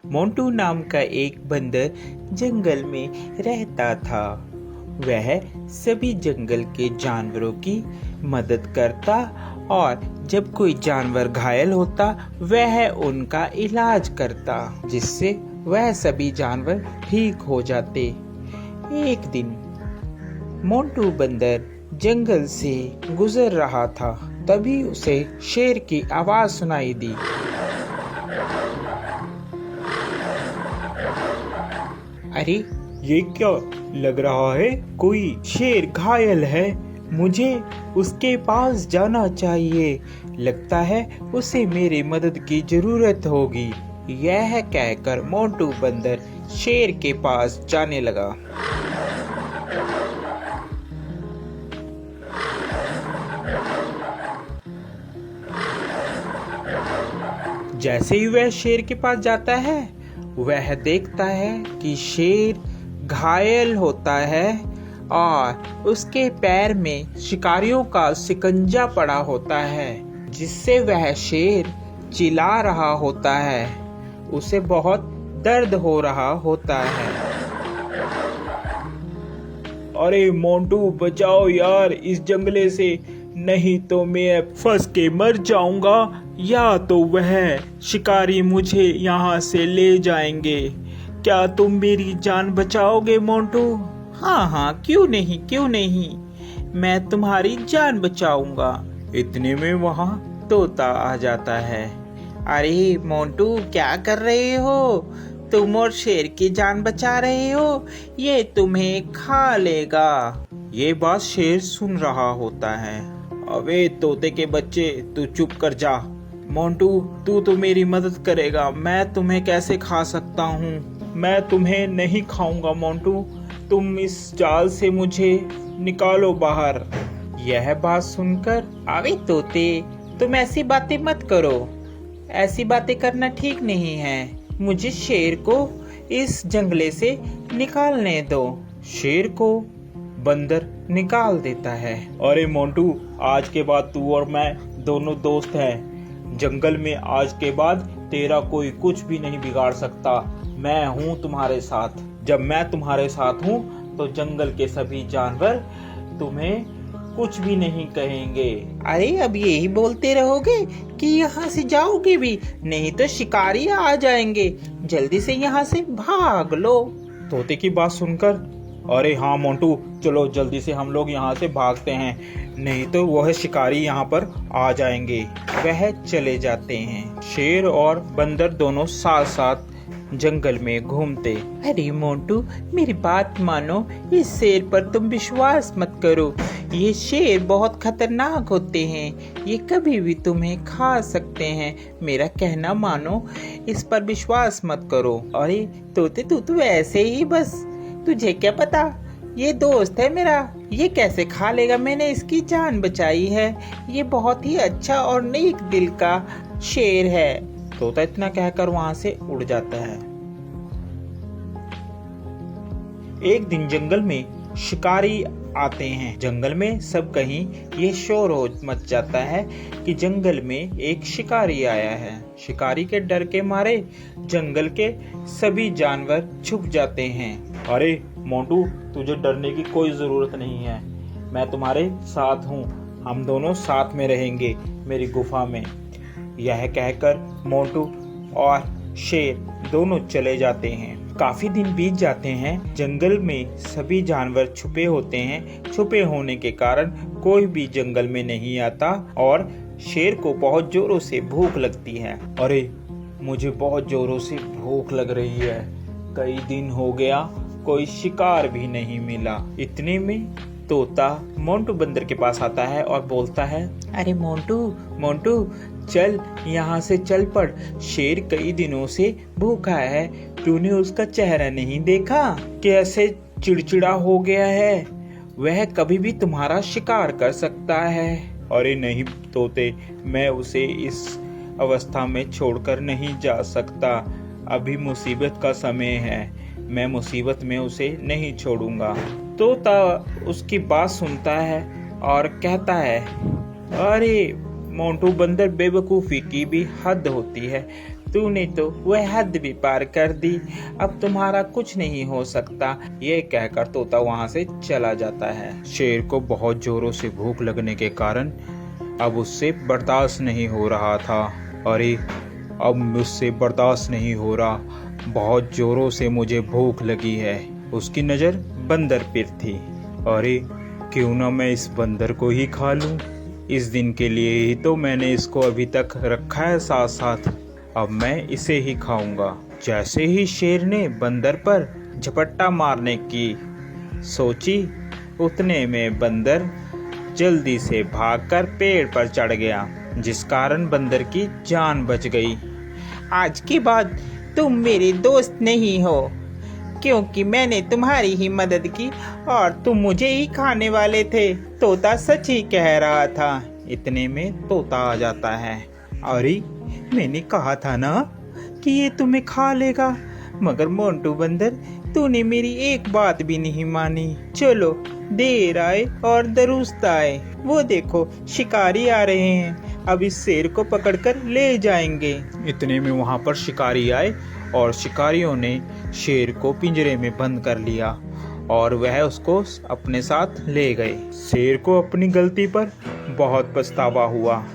मोंटू नाम का एक बंदर जंगल में रहता था। वह सभी जंगल के जानवरों की मदद करता और जब कोई जानवर घायल होता वह उनका इलाज करता, जिससे वह सभी जानवर ठीक हो जाते। एक दिन मोंटू बंदर जंगल से गुजर रहा था, तभी उसे शेर की आवाज सुनाई दी। अरे ये क्या लग रहा है, कोई शेर घायल है, मुझे उसके पास जाना चाहिए, लगता है उसे मेरी मदद की जरूरत होगी। यह कहकर मोंटू बंदर शेर के पास जाने लगा। जैसे ही वह शेर के पास जाता है वह देखता है कि शेर घायल होता है और उसके पैर में शिकारियों का शिकंजा पड़ा होता है, जिससे वह शेर चिल्ला रहा होता है। उसे बहुत दर्द हो रहा होता है। अरे मोंटू बचाओ यार इस जंगले से, नहीं तो मैं फंस के मर जाऊंगा या तो वह शिकारी मुझे यहाँ से ले जाएंगे। क्या तुम मेरी जान बचाओगे मोंटू? हाँ, क्यों नहीं, मैं तुम्हारी जान बचाऊंगा। इतने में वहाँ तोता आ जाता है। अरे मोंटू क्या कर रहे हो? तुम और शेर की जान बचा रहे हो, ये तुम्हें खा लेगा। ये बात शेर सुन रहा होता है। अबे तोते के बच्चे, तू चुप कर जा। मोंटू तू तो मेरी मदद करेगा, मैं तुम्हें कैसे खा सकता हूँ? मैं तुम्हें नहीं खाऊंगा मोंटू, तुम इस जाल से मुझे निकालो बाहर। यह बात सुनकर, अबे तोते तुम ऐसी बातें मत करो, ऐसी बातें करना ठीक नहीं है। मुझे शेर को इस जंगले से निकालने दो। शेर को बंदर निकाल देता है। अरे मोंटू, आज के बाद तू और मैं दोनों दोस्त हैं। जंगल में आज के बाद तेरा कोई कुछ भी नहीं बिगाड़ सकता। मैं हूँ तुम्हारे साथ। जब मैं तुम्हारे साथ हूँ तो जंगल के सभी जानवर तुम्हें कुछ भी नहीं कहेंगे। अरे अब यही बोलते रहोगे कि यहाँ से जाओगे भी, नहीं तो शिकारी आ जाएंगे। जल्दी से यहाँ से भाग लो। तोते की बात सुनकर, अरे हाँ मोंटू, चलो जल्दी से हम लोग यहाँ से भागते हैं, नहीं तो वह शिकारी यहाँ पर आ जाएंगे। वह चले जाते हैं। शेर और बंदर दोनों साथ साथ जंगल में घूमते। अरे मोंटू मेरी बात मानो, इस शेर पर तुम विश्वास मत करो। ये शेर बहुत खतरनाक होते हैं, ये कभी भी तुम्हें खा सकते हैं। मेरा कहना मानो, इस पर विश्वास मत करो। अरे तोते तू तो ऐसे ही बस, तुझे क्या पता, ये दोस्त है मेरा, ये कैसे खा लेगा, मैंने इसकी जान बचाई है। ये बहुत ही अच्छा और नेक दिल का शेर है। तोता इतना कहकर वहां से उड़ जाता है। एक दिन जंगल में शिकारी आते हैं। जंगल में सब कहीं ये शोर हो मच जाता है कि जंगल में एक शिकारी आया है। शिकारी के डर के मारे जंगल के सभी जानवर छुप जाते हैं। अरे मोंटू, तुझे डरने की कोई जरूरत नहीं है, मैं तुम्हारे साथ हूँ, हम दोनों साथ में रहेंगे मेरी गुफा में। यह कहकर मोंटू और शेर दोनों चले जाते हैं। काफी दिन बीत जाते हैं। जंगल में सभी जानवर छुपे होते हैं। छुपे होने के कारण कोई भी जंगल में नहीं आता और शेर को बहुत जोरों से भूख लगती है। अरे मुझे बहुत जोरों से भूख लग रही है, कई दिन हो गया कोई शिकार भी नहीं मिला। इतने में तोता मोंटू बंदर के पास आता है और बोलता है, अरे मोंटू चल यहाँ से चल पड़, शेर कई दिनों से भूखा है, तूने उसका चेहरा नहीं देखा, कैसे चिड़चिड़ा हो गया है, वह कभी भी तुम्हारा शिकार कर सकता है। अरे नहीं तोते, मैं उसे इस अवस्था में छोड़कर नहीं जा सकता, अभी मुसीबत का समय है, मैं मुसीबत में उसे नहीं छोड़ूंगा। तोता उसकी बात सुनता है और कहता है, अरे मोंटू बंदर, बेवकूफ़ी की भी हद होती है, तूने तो वह हद भी पार कर दी, अब तुम्हारा कुछ नहीं हो सकता। ये कहकर तोता वहाँ से चला जाता है। शेर को बहुत जोरों से भूख लगने के कारण अब उससे बर्दाश्त नहीं हो रहा था। अरे अब मुझसे बर्दाश्त नहीं हो रहा, बहुत जोरों से मुझे भूख लगी है। उसकी नज़र बंदर पर थी। अरे क्यों ना मैं इस बंदर को ही खा लूं। इस दिन के लिए ही तो मैंने इसको अभी तक रखा है साथ साथ, अब मैं इसे ही खाऊंगा। जैसे ही शेर ने बंदर पर झपट्टा मारने की सोची, उतने में बंदर जल्दी से भागकर पेड़ पर चढ़ गया, जिस कारण बंदर की जान बच गई। आज के बाद तुम मेरे दोस्त नहीं हो, क्योंकि मैंने तुम्हारी ही मदद की और तुम मुझे ही खाने वाले थे। तोता सच ही कह रहा था। इतने में तोता आ जाता है। अरे मैंने कहा था ना कि ये तुम्हें खा लेगा, मगर मोंटू बंदर तूने मेरी एक बात भी नहीं मानी। चलो देर आए और दुरुस्त आए, वो देखो शिकारी आ रहे हैं, अब इस शेर को पकड़कर ले जाएंगे। इतने में वहां पर शिकारी आए और शिकारियों ने शेर को पिंजरे में बंद कर लिया और वह उसको अपने साथ ले गए। शेर को अपनी गलती पर बहुत पछतावा हुआ।